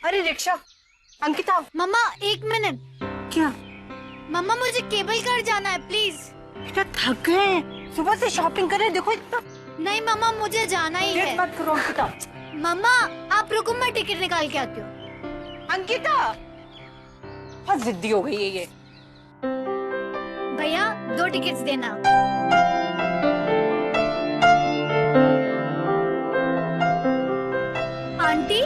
अरे रिक्शा। अंकिता। मम्मा 1 मिनट। क्या? मम्मा मुझे केबल कार जाना है प्लीज। बेटा थक गए, सुबह से शॉपिंग कर रहे, देखो इतना। नहीं मम्मा मुझे जाना ही है। मत करो अंकिता। मम्मा आप रुको, मैं टिकट निकाल के आती हूँ। अंकिता बहुत जिद्दी हो गई है ये। भैया 2 टिकट्स देना। आंटी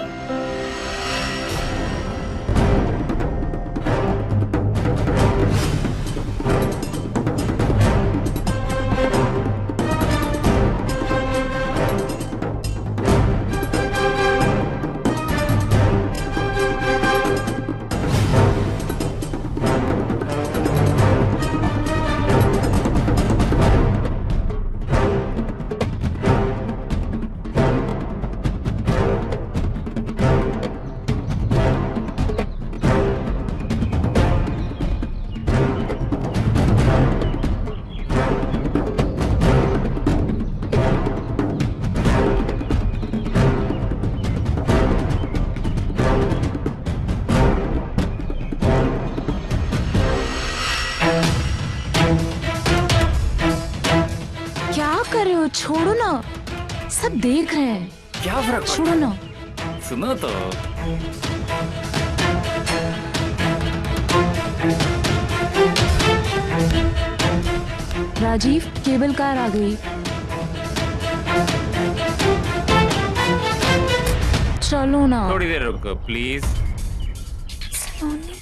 छोड़ो ना, सब देख रहे हैं। क्या फर्क छोड़ो ना। सुनो तो। राजीव केबल कार आ गई। चलो ना। थोड़ी देर रुको प्लीज। सलोनी।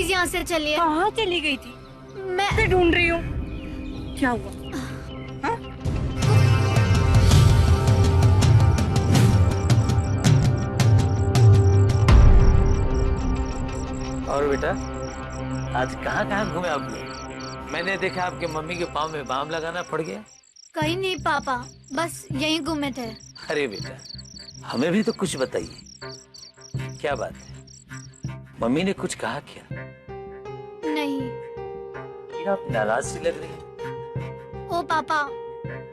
यहाँ से चलिए। कहाँ चली गई थी? मैं ढूंढ रही हूँ। क्या हुआ? हाँ? और बेटा आज कहाँ कहाँ घूमे आप लोग? मैंने देखा आपके मम्मी के पाँव में बाम लगाना पड़ गया। कहीं नहीं पापा, बस यहीं घूमे थे। अरे बेटा हमें भी तो कुछ बताइए, क्या बात है? मम्मी ने कुछ कहा क्या? नहीं। फिर आप नाराज सी लग रही हैं। ओ पापा,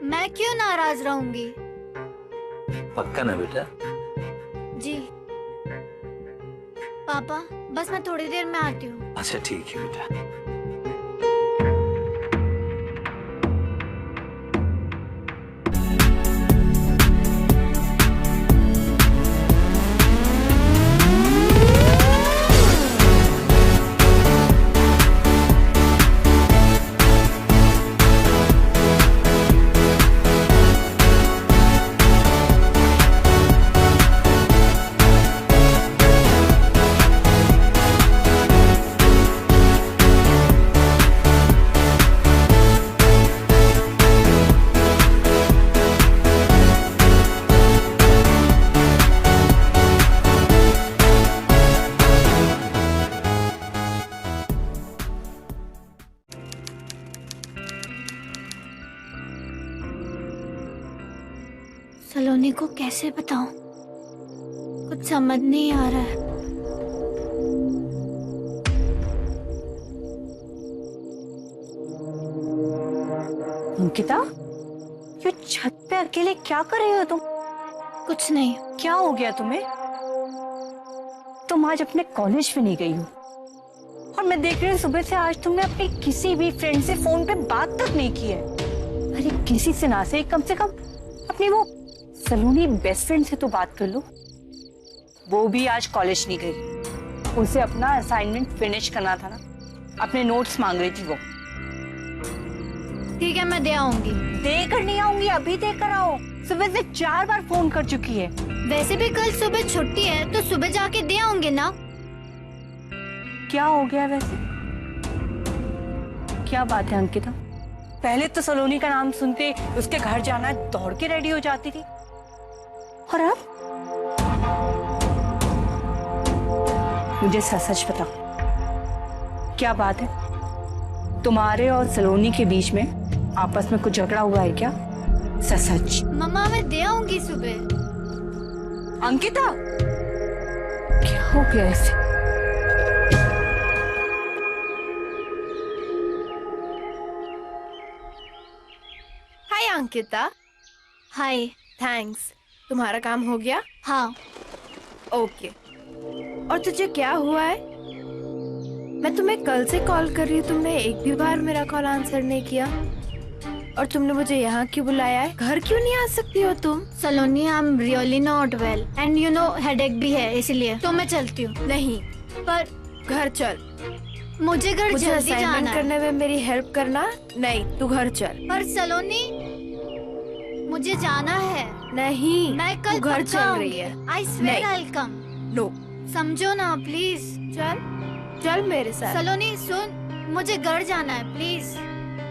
मैं क्यों नाराज रहूंगी? पक्का ना बेटा? जी पापा, बस मैं थोड़ी देर में आती हूँ। अच्छा ठीक है बेटा। सलोनी को कैसे बताऊं? कुछ समझ नहीं आ रहा है। अंकिता, ये छत पे अकेले क्या कर रही हो तुम? कुछ नहीं। क्या हो गया तुम्हें? तुम आज अपने कॉलेज में नहीं गई हो और मैं देख रही हूँ सुबह से आज तुमने अपनी किसी भी फ्रेंड से फोन पे बात तक नहीं की है। अरे किसी से ना से कम अपनी वो सलोनी बेस्ट फ्रेंड से तो बात कर लो। वो भी आज कॉलेज नहीं गई, उसे अपना असाइनमेंट फिनिश करना था ना, अपने नोट्स मांग रही थी वो। ठीक है, मैं दे आऊंगी। देकर नहीं आऊंगी, अभी देकर आओ। सुबह से 4 बार फोन कर चुकी है। वैसे भी कल सुबह छुट्टी है तो सुबह जाके दे आऊंगे ना। क्या हो गया वैसे? क्या बात है अंकिता? पहले तो सलोनी का नाम सुनते उसके घर जाना दौड़ के रेडी हो जाती थी, और अब? मुझे सच सच बता, क्या बात है? तुम्हारे और सलोनी के बीच में आपस में कुछ झगड़ा हुआ है क्या? सच सच। मम्मा मैं दे आऊंगी सुबह। अंकिता, क्या हो गया इसे? हाय अंकिता। हाय। थैंक्स। तुम्हारा काम हो गया? हाँ। ओके। और तुझे क्या हुआ है? मैं तुम्हें कल से कॉल कर रही हूँ, तुमने एक भी बार मेरा कॉल आंसर नहीं किया। और तुमने मुझे यहाँ क्यों बुलाया है? घर क्यों नहीं आ सकती हो तुम? Saloni, I am really not well and you know headache भी है, इसलिए तो मैं चलती हूँ। नहीं, पर घर चल। मुझे घर मुझे जल्दी असाइनमेंट जाना है। करने में मेरी हेल्प करना। नहीं, तू घर चल। पर सलोनी, मुझे जाना है। नहीं, मैं कल तू घर चल पक्का रही है। आऊंगी। I swear नहीं। I'll come। नो, समझो ना प्लीज। चल चल मेरे साथ। सलोनी सुन, मुझे घर जाना है प्लीज।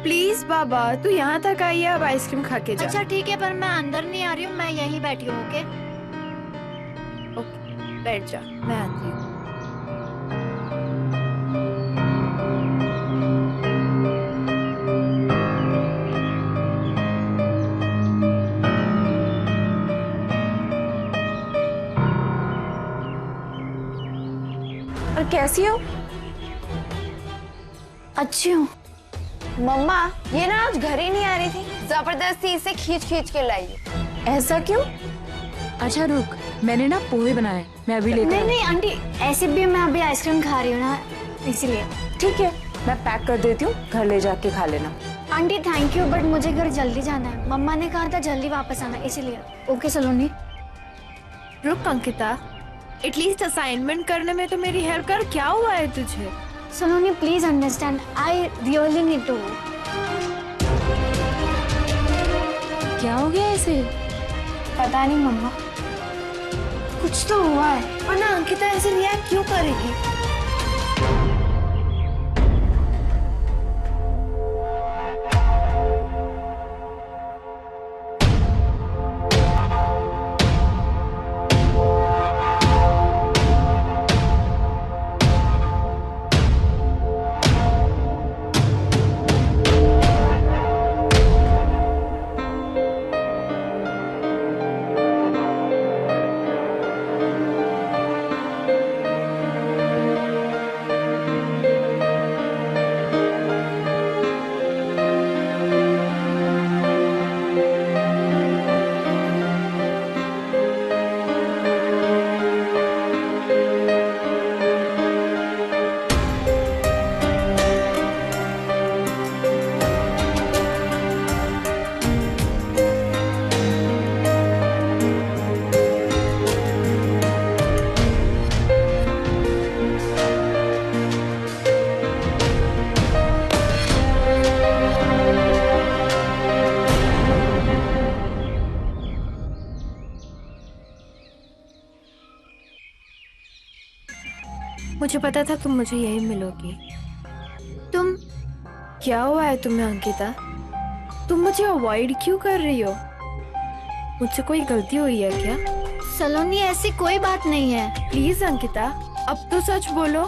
प्लीज बाबा, तू यहाँ तक आई है, अब आइसक्रीम खा के जा। अच्छा ठीक है, पर मैं अंदर नहीं आ रही हूँ, मैं यहीं बैठी हूँ। ओके ओके, बैठ जा, मैं आती हूँ। और कैसी हो? अच्छी हूँ। मम्मा, ये ना आज घर ही नहीं आ रही थी, जबरदस्ती इसे खींच खींच के लाई। ऐसा क्यों? अच्छा रुक, मैंने ना पोहे बनाए, मैं अभी लेकर नहीं नहीं आंटी, ऐसे भी मैं अभी आइसक्रीम खा रही हूँ ना, इसीलिए। ठीक है, मैं पैक कर देती हूँ, घर ले जाके खा लेना। आंटी थैंक यू, बट मुझे घर जल्दी जाना है। मम्मा ने कहा था जल्दी वापस आना, इसीलिए। ओके सलोनी। रुक अंकिता, एटलीस्ट असाइनमेंट करने में तो मेरी हेल्प कर। क्या हुआ है तुझे? Saloni please understand, I really need to. क्या हो गया ऐसे? पता नहीं मम्मा, कुछ तो हुआ है। और ना अंकिता ऐसे रिएक्ट क्यों करेगी? मुझे पता था तुम मुझे यही मिलोगी। तुम। क्या हुआ है तुम्हें अंकिता? तुम मुझे अवॉइड क्यों कर रही हो? मुझसे कोई गलती हुई है क्या? सलोनी ऐसी कोई बात नहीं है। प्लीज अंकिता, अब तो सच बोलो।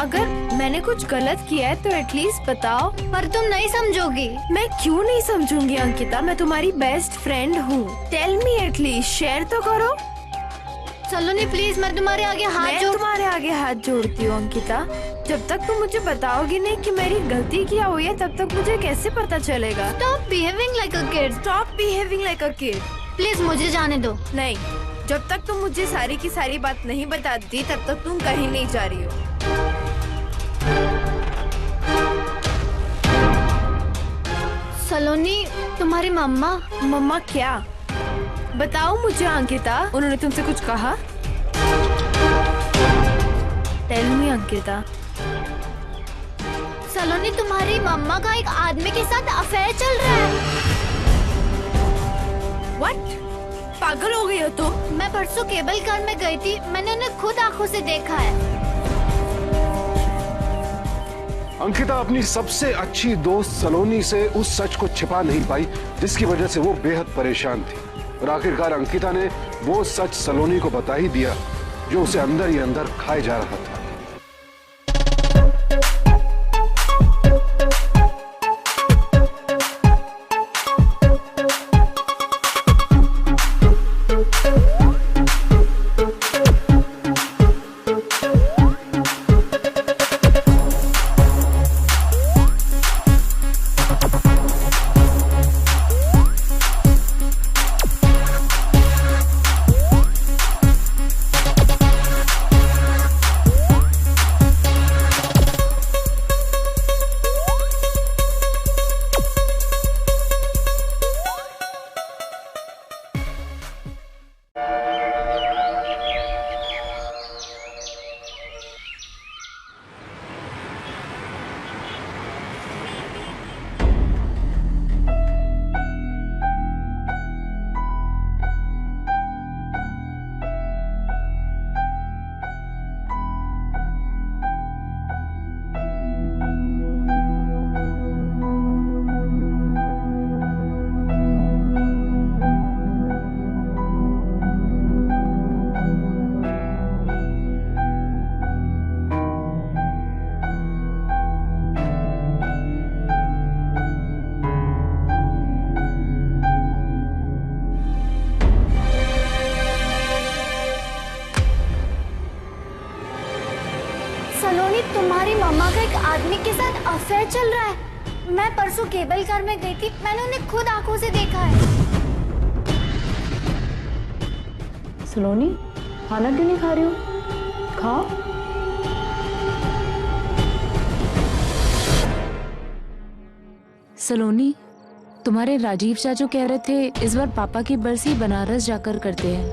अगर मैंने कुछ गलत किया है तो एटलीस्ट बताओ। पर तुम नहीं समझोगी। मैं क्यों नहीं समझूंगी अंकिता? मैं तुम्हारी बेस्ट फ्रेंड हूँ। टेल मी एटलीस्ट, शेयर तो करो। सलोनी प्लीज, मैं तुम्हारे आगे हाथ मैं जोड़। तुम्हारे आगे हाथ जोड़ती हूँ अंकिता। जब तक तुम मुझे बताओगी नहीं कि मेरी गलती क्या हुई है, तब तक मुझे कैसे पता चलेगा? Stop behaving like a kid. Stop behaving like a kid. Please मुझे जाने दो। नहीं, जब तक तुम मुझे सारी की सारी बात नहीं बताती तब तक तुम कहीं नहीं जा रही हो। सलोनी, तुम्हारी मम्मा। मम्मा क्या? बताओ मुझे अंकिता, उन्होंने तुमसे कुछ कहा? Tell me Ankita. सलोनी, तुम्हारी मम्मा का एक आदमी के साथ अफेयर चल रहा है। What? पागल हो गई हो तुम? मैं परसों केबल कार में गई थी, मैंने उन्हें खुद आंखों से देखा है। अंकिता अपनी सबसे अच्छी दोस्त सलोनी से उस सच को छिपा नहीं पाई जिसकी वजह से वो बेहद परेशान थी, और आखिरकार अंकिता ने वो सच सलोनी को बता ही दिया जो उसे अंदर ही अंदर खाए जा रहा था। सलोनी, तुम्हारी मम्मा का एक आदमी के साथ अफेयर चल रहा है। मैं परसों केबल कार में गई थी, मैंने उन्हें खुद आंखों से देखा है। सलोनी, खाना क्यों नहीं खा रही हो? खाओ। सलोनी, तुम्हारे राजीव चाचू कह रहे थे इस बार पापा की बरसी बनारस जाकर करते हैं।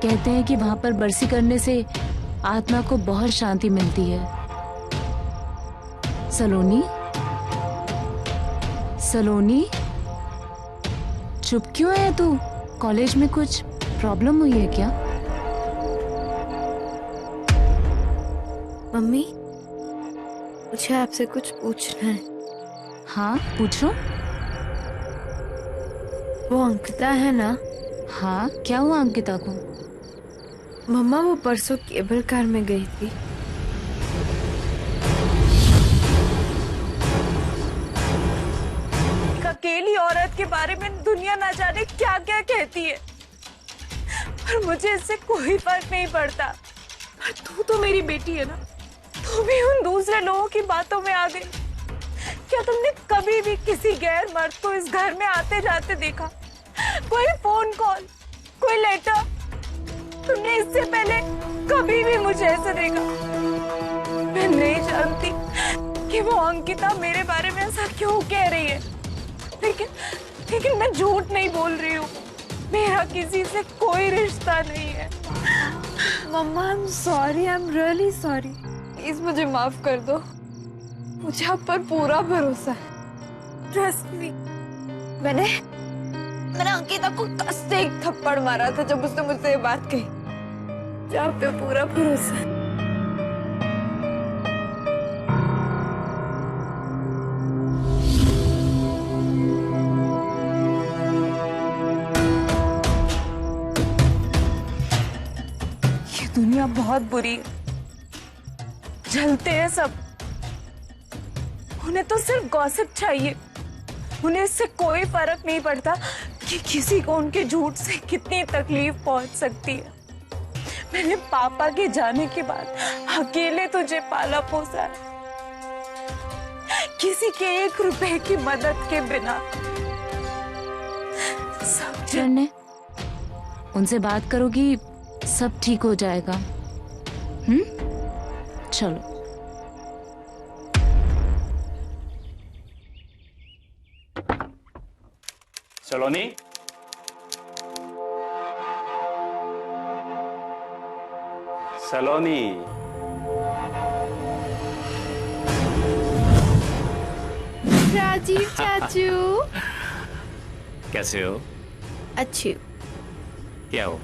कहते हैं कि वहां पर बरसी करने से आत्मा को बहुत शांति मिलती है। सलोनी, सलोनी, चुप क्यों है तू? कॉलेज में कुछ प्रॉब्लम हुई है क्या? मम्मी, मुझे आपसे कुछ पूछना है। हाँ, पूछो। वो अंकिता है ना? हाँ, क्या हुआ अंकिता को? मम्मा, वो परसों केबल कार में गई थी। एक अकेली औरत के बारे में दुनिया ना जाने क्या क्या कहती है, पर मुझे इससे कोई फर्क नहीं पड़ता। पर तू तो मेरी बेटी है ना, तू भी उन दूसरे लोगों की बातों में आ गई। क्या तुमने कभी भी किसी गैर मर्द को इस घर में आते जाते देखा? कोई फोन कॉल, कोई लेटर? तुमने इससे पहले कभी भी मुझे ऐसे देखा? मैं नहीं जानती कि वो अंकिता मेरे बारे में ऐसा क्यों कह रही है, लेकिन मैं झूठ नहीं बोल रही हूँ। मेरा किसी से कोई रिश्ता नहीं है। Mamma, I am sorry, I am really sorry. Please मुझे माफ कर दो। मुझे आप पर पूरा भरोसा है। Trust me. मैंने अंकिता को कस से एक थप्पड़ मारा था जब उसने मुझसे ये बात कही। मुझे आप पे पूरा भरोसा है। ये दुनिया बहुत बुरी है, जलते हैं सब। उन्हें तो सिर्फ गॉसिप चाहिए। उन्हें इससे कोई फर्क नहीं पड़ता कि किसी को उनके झूठ से कितनी तकलीफ पहुंच सकती है। मैंने पापा के जाने के बाद अकेले तुझे पाला पोसा है, किसी के 1 रुपए की मदद के बिना। ने उनसे बात करोगी, सब ठीक हो जाएगा। चलो। सलोनी, सलोनी, राजीव चाचू। कैसे हो? अच्छी हूँ। क्या हो?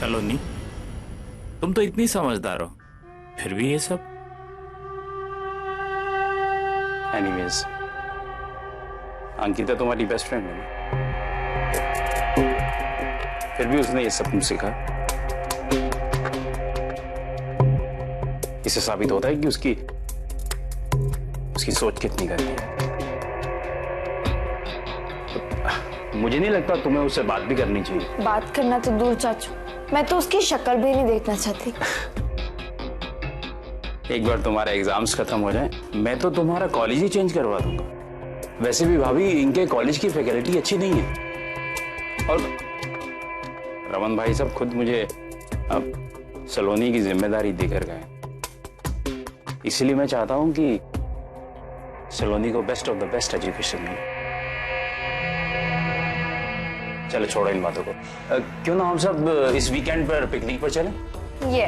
सलोनी, तुम तो इतनी समझदार हो, फिर भी ये सब। एनीवेज, अंकिता तुम्हारी बेस्ट फ्रेंड है ना, फिर भी उसने ये सब तुमसे सीखा। इससे साबित होता है कि उसकी सोच कितनी गंदी है। मुझे नहीं लगता तुम्हें उससे बात भी करनी चाहिए। बात करना तो दूर चाचू, मैं तो उसकी शक्ल भी नहीं देखना चाहती। एक बार तुम्हारे एग्जाम्स खत्म हो जाए, मैं तो तुम्हारा कॉलेज ही चेंज करवा दूंगा। वैसे भी भाभी, इनके कॉलेज की फैकल्टी अच्छी नहीं है, और रमन भाई सब खुद मुझे अब सलोनी की जिम्मेदारी देकर गए। इसलिए मैं चाहता हूं कि सलोनी को best of the best education मिले। चलो छोड़ो इन बातों को। क्यों ना हम सब इस वीकेंड पर पिकनिक पर चलें? ये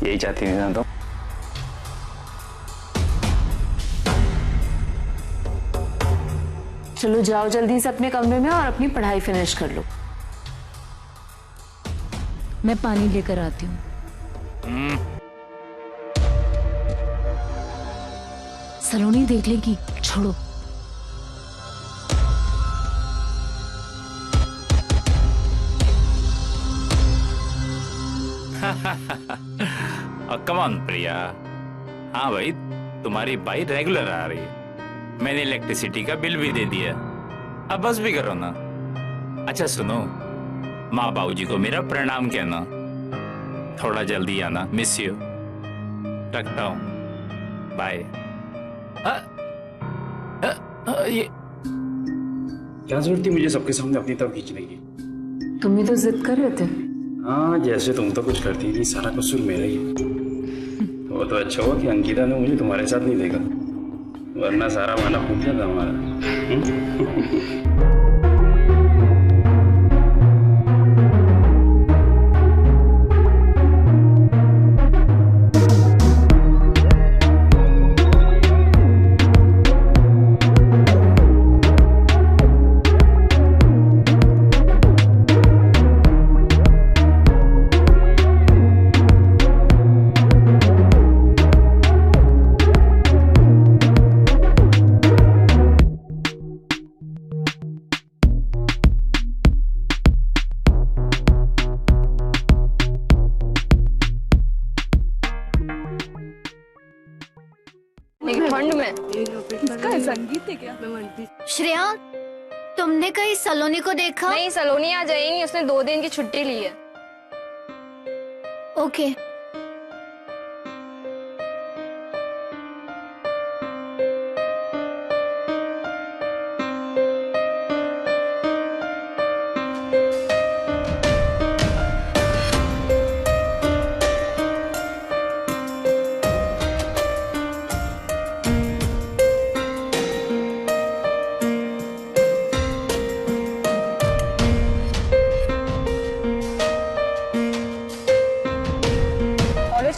यही चाहती थी ना तुम? चलो जाओ जल्दी से अपने कमरे में और अपनी पढ़ाई फिनिश कर लो। मैं पानी लेकर आती हूँ। सलोनी देख लेगी, छोड़ो। कम ऑन प्रिया। हाँ भाई, तुम्हारी बाइक रेगुलर आ रही है। मैंने इलेक्ट्रिसिटी का बिल भी दे दिया, अब बस भी करो ना। अच्छा सुनो, माँ बाबूजी को मेरा प्रणाम कहना। थोड़ा जल्दी आना, मिस यू। रखता हूँ, बाय। ये क्या जरूरत थी मुझे सबके सामने अपनी तरफ खींचने की? तुम ही तो जिद कर रहे थे। हाँ, जैसे तुम तो कुछ करती नहीं, सारा कसूर मेरा ही है। वो तो अच्छा हुआ कि अंकिता ने मुझे तुम्हारे साथ नहीं देखा, वरना सारा माना फूट जाता हमारा। ठंड में संगीत है क्या? श्रेया, तुमने कहीं सलोनी को देखा? नहीं, सलोनी आज आई नहीं, उसने 2 दिन की छुट्टी ली है। ओके।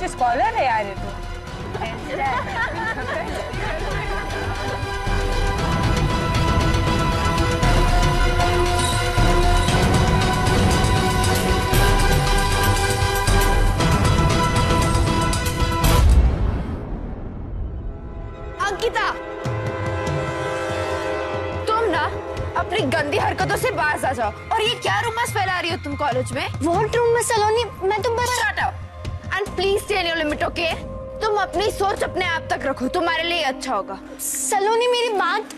स्कॉलर है यार ये तो। अंकिता, तुम ना अपनी गंदी हरकतों से बाज आ जाओ। और ये क्या रूमर्स फैला रही हो तुम कॉलेज में? व्हाट रूम में सलोनी? मैं तो बस and please stay in your limit, okay? तुम अपनी सोच अपने आप तक रखो, तुम्हारे लिए अच्छा होगा। सलोनी, मेरी बात।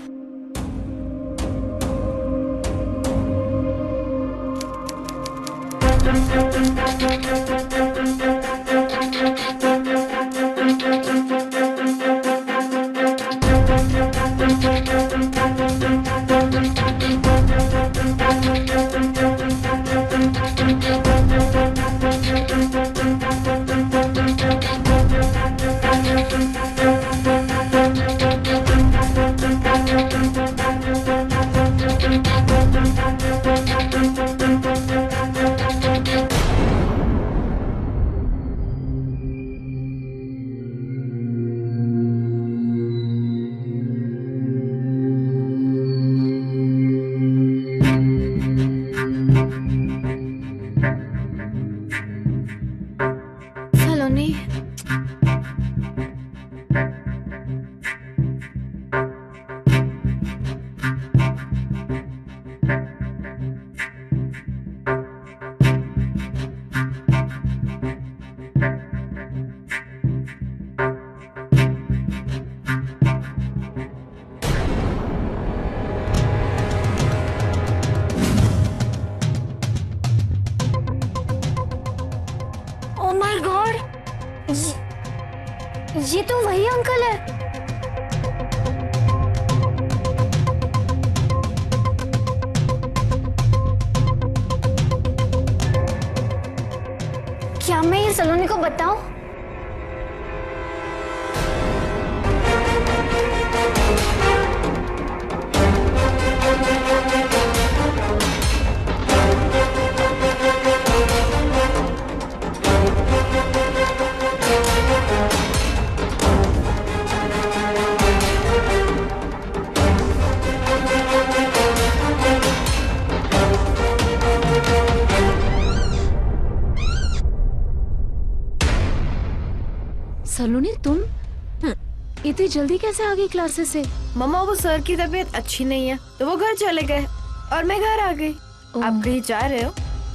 सलोनी, ओ माय गॉड, ये तो वही अंकल है। क्या मैं ये सलोनी को बताऊं? सलोनी, तुम इतनी जल्दी कैसे आ गई क्लासेस से? मम्मा, वो सर की तबीयत अच्छी नहीं है तो वो घर चले गए और मैं घर आ गई। आप कहीं जा रहे हो?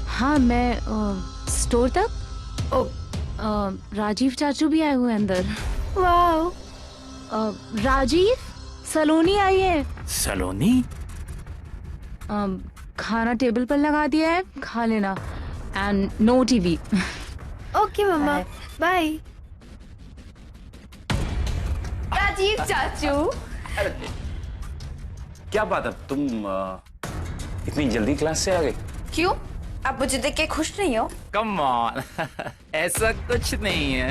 हाँ, मैं स्टोर तक। ओ, राजीव चाचू भी आए हुए अंदर। वाह। राजीव, सलोनी आई है। सलोनी? खाना टेबल पर लगा दिया है, खा लेना। And no TV. Okay mamma, bye. Rajiv चाचू, क्या बात है, तुम इतनी जल्दी क्लास से आ गई? क्यों? आप मुझे देख के खुश नहीं हो? Come on. ऐसा कुछ नहीं है।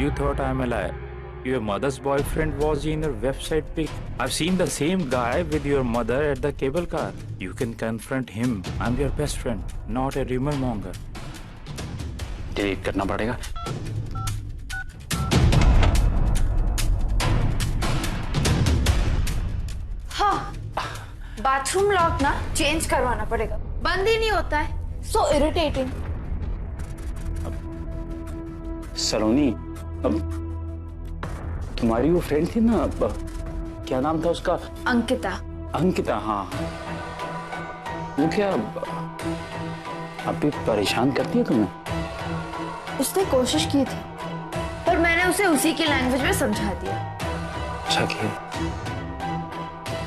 You thought I'm a liar. Your mother's boyfriend was in your website pic. I've seen the same guy with your mother at the cable car. You can confront him. I'm your best friend, not a rumor monger. Delete करना पड़ेगा। हाँ, bathroom lock ना change करवाना पड़ेगा, बंद ही नहीं होता है। So irritating. सलोनी, अब तुम्हारी वो फ्रेंड थी ना, क्या नाम था उसका? अंकिता। अंकिता, हाँ। वो क्या अभी परेशान करती है तुम्हें? उसने कोशिश की थी पर मैंने उसे उसी की लैंग्वेज में समझा दिया। अच्छा किया।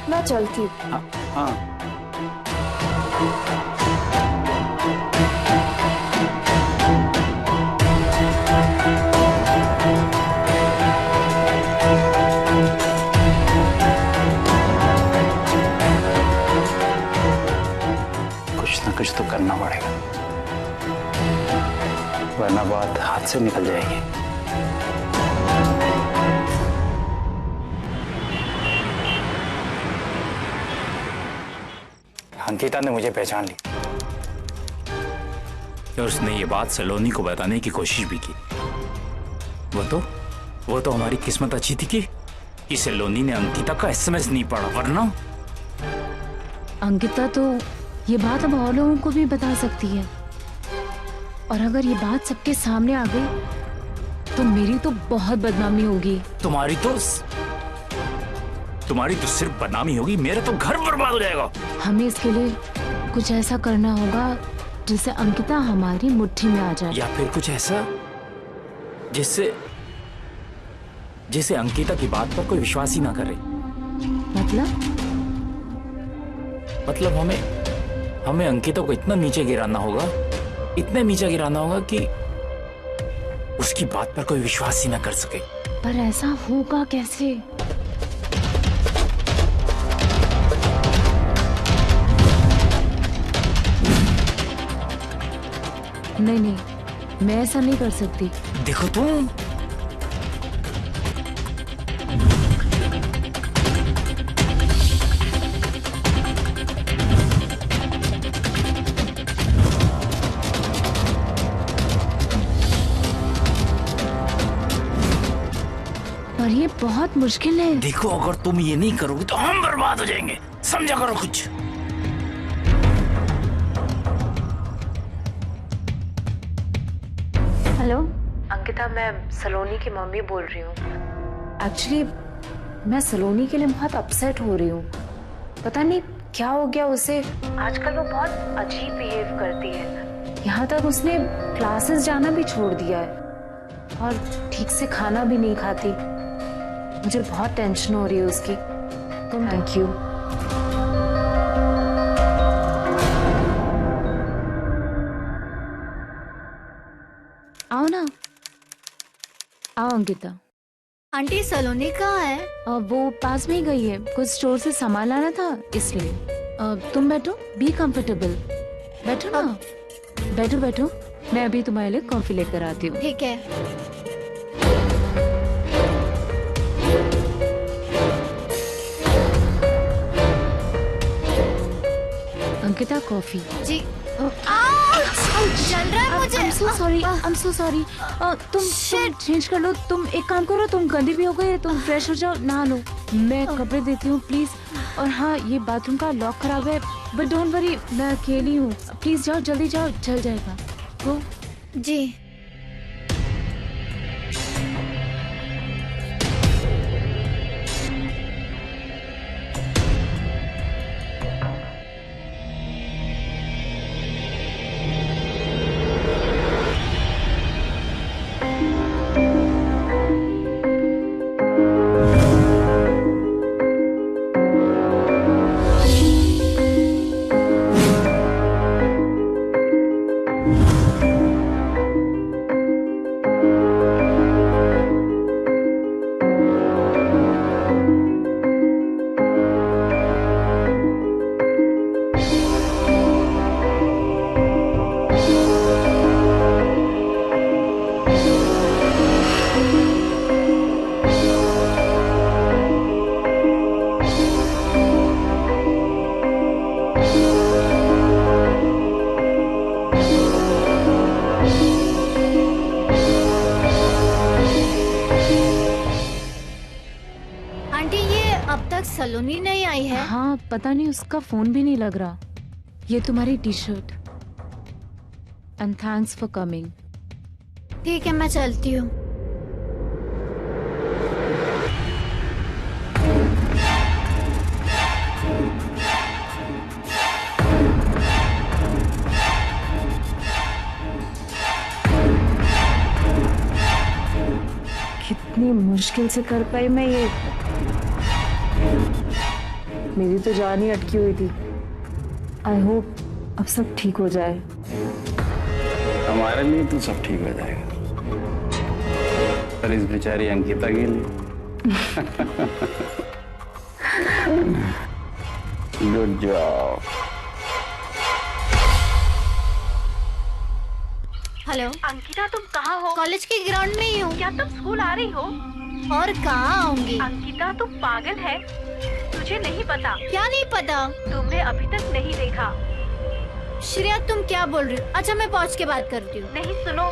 मैं चलती हूँ। हाँ, हाँ। कुछ तो करना पड़ेगा, वरना बात हाथ से निकल जाएगी। अंकिता ने मुझे पहचान ली और उसने ये बात सलोनी को बताने की कोशिश भी की। वो तो हमारी किस्मत अच्छी थी कि सलोनी ने अंकिता का एसएमएस नहीं पढ़ा, वरना अंकिता तो ये बात अब और लोगों को भी बता सकती है, और अगर ये बात सबके सामने आ गई तो मेरी तो बहुत बदनामी होगी। तुम्हारी तो सिर्फ बदनामी होगी, मेरा तो घर बर्बाद हो जाएगा। हमें इसके लिए कुछ ऐसा करना होगा जिससे अंकिता हमारी मुट्ठी में आ जाए, या फिर कुछ ऐसा जिससे अंकिता की बात पर कोई विश्वास ही ना करे। मतलब हमें अंकिता को इतना नीचे गिराना होगा कि उसकी बात पर कोई विश्वास ही ना कर सके। पर ऐसा होगा कैसे? नहीं, मैं ऐसा नहीं कर सकती। देखो तुम, पर ये बहुत मुश्किल है। देखो अगर तुम ये नहीं करोगे तो हम बर्बाद हो जाएंगे, समझा करो कुछ। हेलो अंकिता, मैं सलोनी की मम्मी बोल रही हूँ। एक्चुअली मैं सलोनी के लिए बहुत अपसेट हो रही हूँ। पता नहीं क्या हो गया उसे, आजकल वो बहुत अजीब बिहेव करती है। यहाँ तक उसने क्लासेस जाना भी छोड़ दिया है और ठीक से खाना भी नहीं खाती। मुझे बहुत टेंशन हो रही है उसकी। Thank you. आओ ना, आओ अंकिता। आंटी सलोनी कहाँ है? वो पास में ही गई है, कुछ स्टोर से सामान लाना था इसलिए। तुम बैठो, बी कंफर्टेबल। बैठो ना, बैठो। मैं अभी तुम्हारे लिए कॉफी लेकर आती हूँ। ठीक है। अंकिता कॉफी। जी। जल रहा है मुझे। I'm so sorry. तुम चेंज कर लो। तुम एक काम करो, तुम गंदी भी हो गई, तुम फ्रेश हो जाओ, नहा लो। मैं कपड़े देती हूँ प्लीज। और हाँ, ये बाथरूम का लॉक खराब है, बट डोंट वरी, मैं अकेली हूँ। प्लीज जाओ, जल्दी जाओ, चल जाएगा। गो। जी। सलोनी नहीं आई है? हाँ, पता नहीं, उसका फोन भी नहीं लग रहा। ये तुम्हारी T shirt, and thanks for coming. ठीक है, मैं चलती हूँ। कितनी मुश्किल से कर पाई मैं ये। मेरी तो जान ही अटकी हुई थी। आई होप अब सब ठीक हो जाए। हमारे लिए तो सब ठीक हो जाएगा, पर इस बेचारी अंकिता के लिए गुड जॉब। हेलो अंकिता, तुम कहाँ हो? कॉलेज के ग्राउंड में ही हूँ। क्या तुम स्कूल आ रही हो? और कहाँ आऊंगी? अंकिता, तुम पागल है? तुझे मुझे नहीं पता। क्या नहीं पता? तुमने अभी तक नहीं देखा। श्रेया तुम क्या बोल रही हो? अच्छा मैं पहुंच के बात करती हूँ। नहीं, सुनो।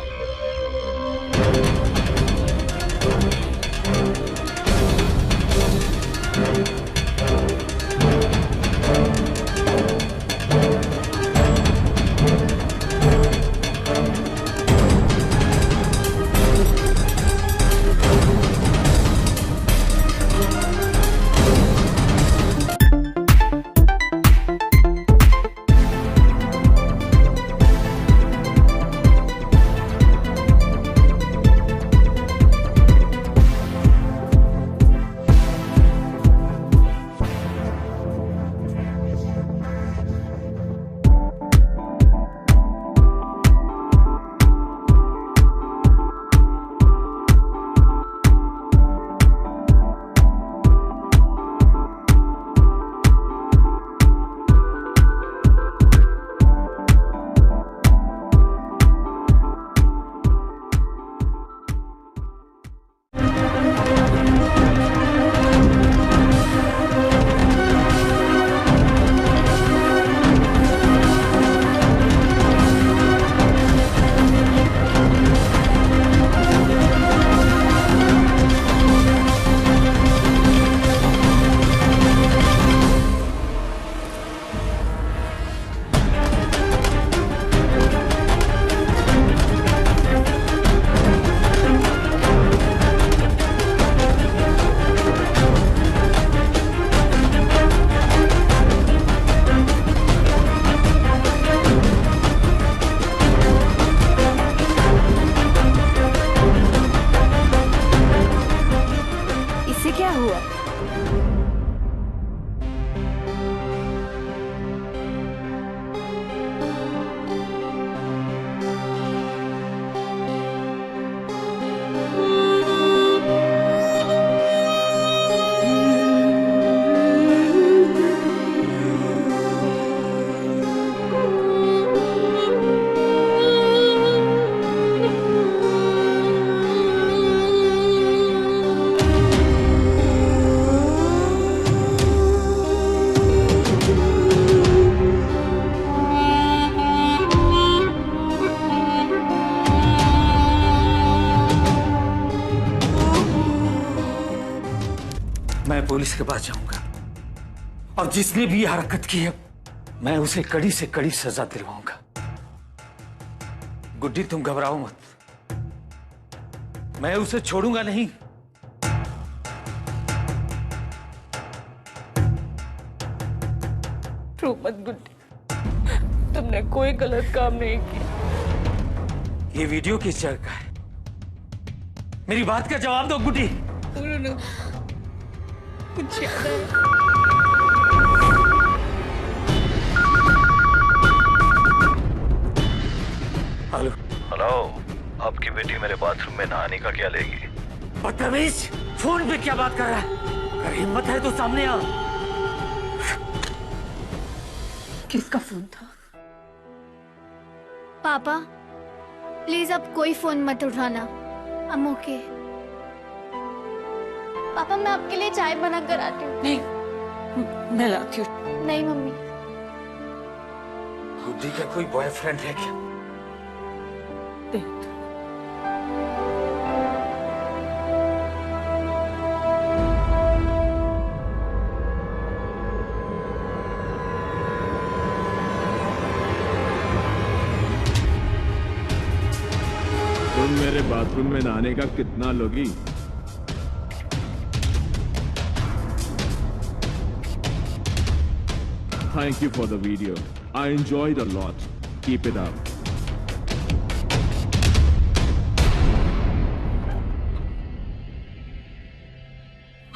क्या हुआ? मैं पुलिस के पास जाऊंगा और जिसने भी हरकत की है मैं उसे कड़ी से कड़ी सजा दिलवाऊंगा। गुड्डी तुम घबराओ मत, मैं उसे छोड़ूंगा नहीं। रो मत गुड्डी, तुमने कोई गलत काम नहीं किया। ये वीडियो किस जगह का है? मेरी बात का जवाब दो गुड्डी। कुछ याद है? हेलो हेलो, आपकी बेटी मेरे बाथरूम में नहाने का क्या लेगी? बदतमीज, फोन पे क्या बात कर रहा है? अगर हिम्मत है तो सामने आ। किसका फोन था? पापा प्लीज अब कोई फोन मत उठाना। I'm okay। पापा मैं आपके लिए चाय बना कर आती हूँ। नहीं, मैं लाती हूँ। नहीं मम्मी। गुड्डी का कोई बॉयफ्रेंड है क्या? तुम मेरे बाथरूम में नहाने का कितना लोगी? Thank you for the video. I enjoyed a lot. Keep it up.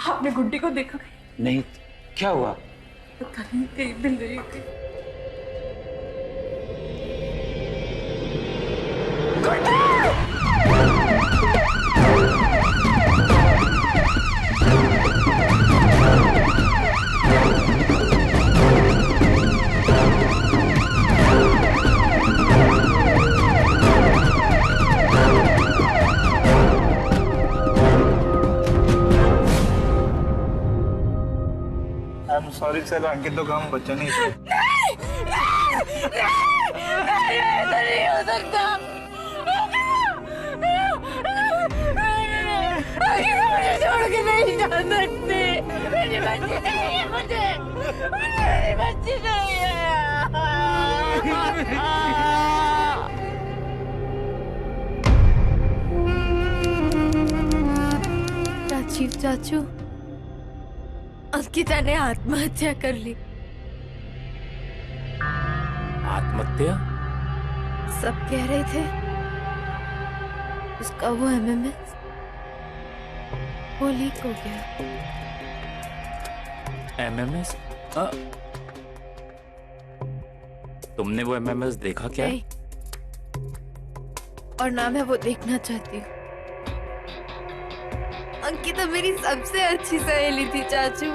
आपने गुड्डी को देखा? नहीं, क्या हुआ? पता नहीं, कहीं मिल रही थी। सॉरी सर, अंकित तो काम बच्चा नहीं था। ऐसा नहीं हो सकता। मुझे छोड़ के नहीं जा सकते। मेरी बच्ची नहीं है, मेरी बच्ची नहीं है। चाचू, अंकिता ने आत्महत्या कर ली। आत्महत्या? सब कह रहे थे उसका वो MMS वो लीक हो गया। MMS? तुमने वो MMS देखा क्या? नहीं, और ना मैं वो देखना चाहती हूँ। अंकिता मेरी सबसे अच्छी सहेली थी चाचू।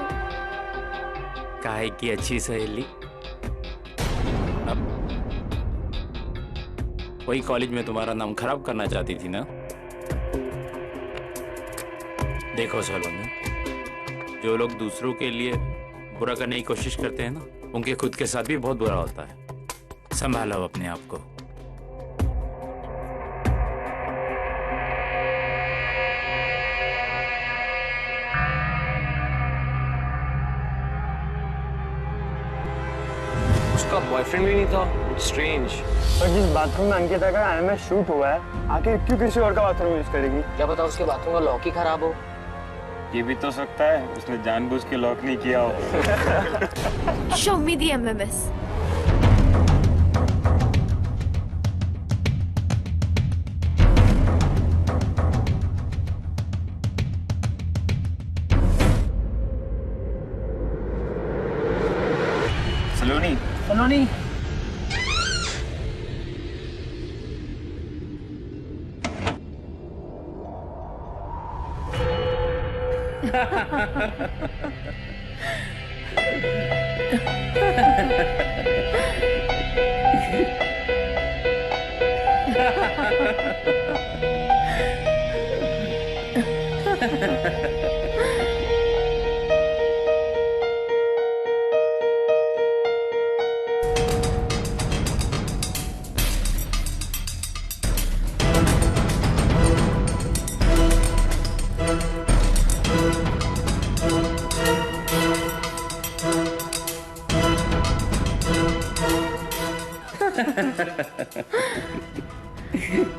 काहे की अच्छी सहेली? अब वही कॉलेज में तुम्हारा नाम खराब करना चाहती थी ना? देखो सलोनी, जो लोग दूसरों के लिए बुरा करने की कोशिश करते हैं ना, उनके खुद के साथ भी बहुत बुरा होता है। संभालो अपने आप को। उसका बॉयफ्रेंड भी नहीं था। स्ट्रेंज। पर जिस बाथरूम में अंकिता का MMS शूट हुआ है, आखिर क्यों किसी और का बाथरूम यूज करेगी? क्या पता उसके बाथरूम का लॉक ही खराब हो। ये भी तो सकता है उसने जानबूझ के लॉक नहीं किया हो। Show me the MMS. सलोनी, सलोनी।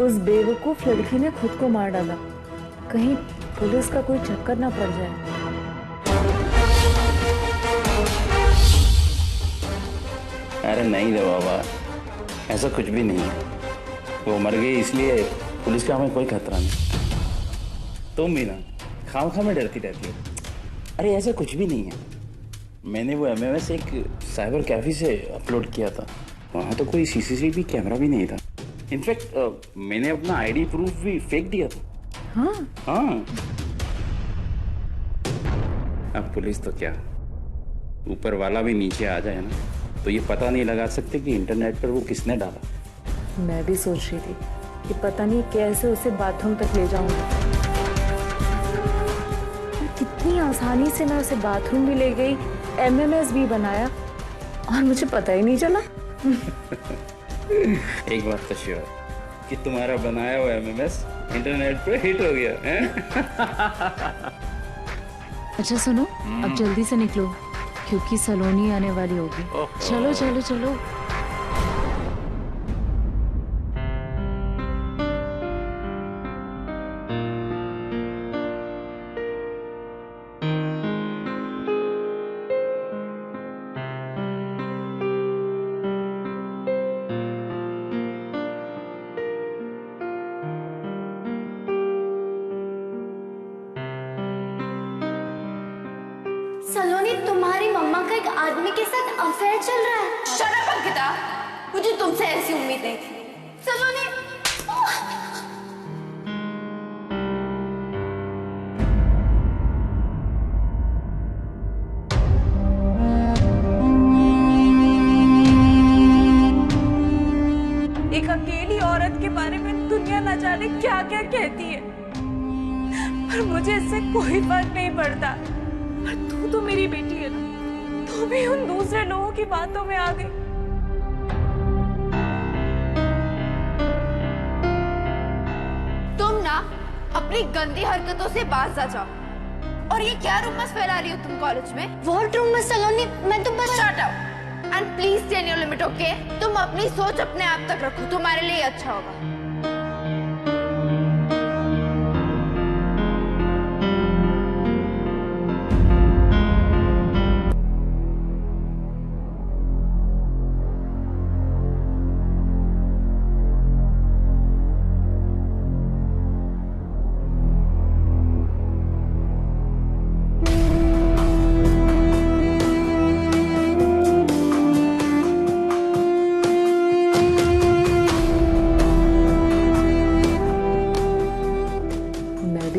उस बेवकूफ लड़की ने खुद को मार डाला। कहीं पुलिस का कोई चक्कर ना पड़ जाए। अरे नहीं रे बाबा, ऐसा कुछ भी नहीं है। वो मर गई इसलिए पुलिस का हमें कोई खतरा नहीं। तुम भी ना खामखा में डरती रहती हो। अरे ऐसा कुछ भी नहीं है। मैंने वो MMS एक साइबर कैफे से अपलोड किया था। वहाँ तो कोई CCTV कैमरा भी नहीं था। इनफैक्ट मैंने अपना ID प्रूफ भी फेक दिया था। हाँ? हाँ। अब पुलिस तो क्या, ऊपर वाला भी नीचे आ जाए ना, तो ये पता नहीं लगा सकते कि इंटरनेट पर वो किसने डाला। मैं भी सोच रही थी कि पता नहीं कैसे उसे बाथरूम तक ले जाऊंगी। कितनी आसानी से मैं उसे बाथरूम भी ले गई, MMS भी बनाया और मुझे पता ही नहीं चला। एक बात तो श्योर कि तुम्हारा बनाया हुआ MMS इंटरनेट पे हिट हो गया है? अच्छा सुनो, अब जल्दी से निकलो क्योंकि सलोनी आने वाली होगी। चलो चलो चलो। सलोनी, तुम्हारी मम्मा का एक आदमी के साथ अफेयर चल रहा है। शट अप अंकिता, मुझे तुमसे ऐसी उम्मीद नहीं थी। सलोनी, एक अकेली औरत के बारे में दुनिया न जाने क्या क्या कहती है, पर मुझे इससे कोई फर्क नहीं पड़ता। पर तू तो मेरी बेटी है ना, तो भी उन दूसरे लोगों की बातों में आ गई। तुम ना अपनी गंदी हरकतों से बाज आ जाओ। और ये क्या रूमर्स फैला रही हो तुम कॉलेज में? व्हाट रूमर्स सलोनी? मैं तो बस shut up and please stay in your limit, okay? तुम अपनी सोच अपने आप तक रखो, तुम्हारे लिए अच्छा होगा।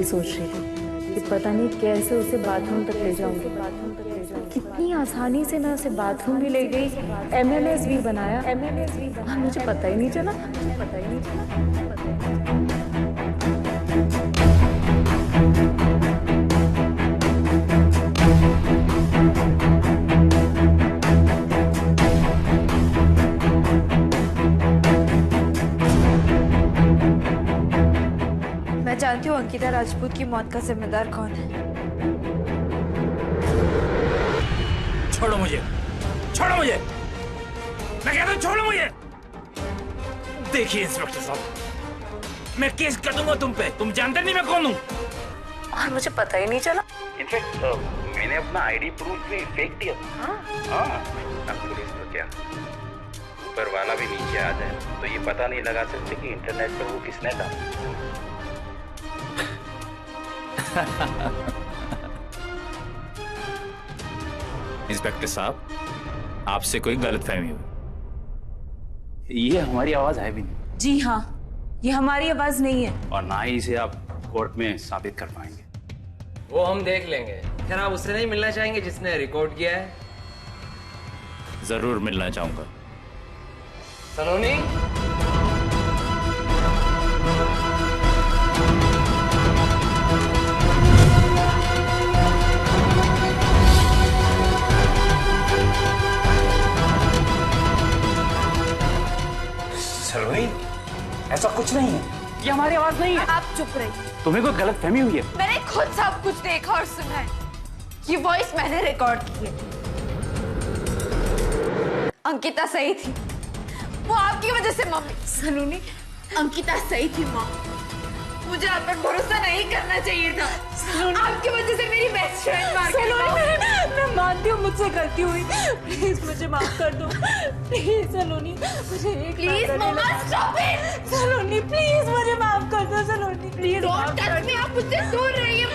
सोच रही थी कि पता नहीं कैसे उसे बाथरूम तक ले जाऊंगी। कितनी आसानी से मैं उसे बाथरूम भी ले गई, MMS भी बनाया, और मुझे पता ही नहीं चला। मैं जानती हूँ अंकिता राजपूत की मौत का जिम्मेदार कौन है। छोड़ो मुझे, छोड़ो मुझे, मैं कहता हूँ छोड़ो मुझे। देखिए इंस्पेक्टर साहब, मैं केस कर दूंगा तुम पे। तुम जानते नहीं मैं कौन हूँ। और मुझे पता ही नहीं चला। इनफैक्ट मैंने अपना आईडी प्रूफ भी फेक दिया था। हाँ, पुलिस तो क्या, ऊपर वाला भी नीचे आ जाए तो ये पता नहीं लगा सकते कि इंटरनेट पर वो किसने डाला। इंस्पेक्टर साहब, आपसे कोई गलतफहमी हुई। ये हमारी आवाज है भी नहीं। जी हाँ, ये हमारी आवाज नहीं है। और ना ही इसे आप कोर्ट में साबित कर पाएंगे। वो हम देख लेंगे। खैर आप उससे नहीं मिलना चाहेंगे जिसने रिकॉर्ड किया है? जरूर मिलना चाहूंगा। सलोनी, सलोनी, ऐसा कुछ नहीं है, ये हमारी आवाज नहीं है। आप चुप रहिए। तुम्हें कोई गलतफहमी हुई है। मैंने खुद सब कुछ देखा और सुना है। ये वॉइस मैंने रिकॉर्ड की है। अंकिता सही थी, वो आपकी वजह से। मम्मी, सलोनी, अंकिता सही थी माँ। मुझे आप पर भरोसा नहीं करना चाहिए था। आपकी वजह से मेरी बेस्ट फ्रेंड मार गई। मैं मानती हूँ मुझसे गलती हुई, प्लीज मुझे माफ कर दो। प्लीज सलोनी, मुझे एक please mamma stop it. Saloni please मुझे माफ कर दो। Saloni please don't touch me. आप मुझसे दूर रहिए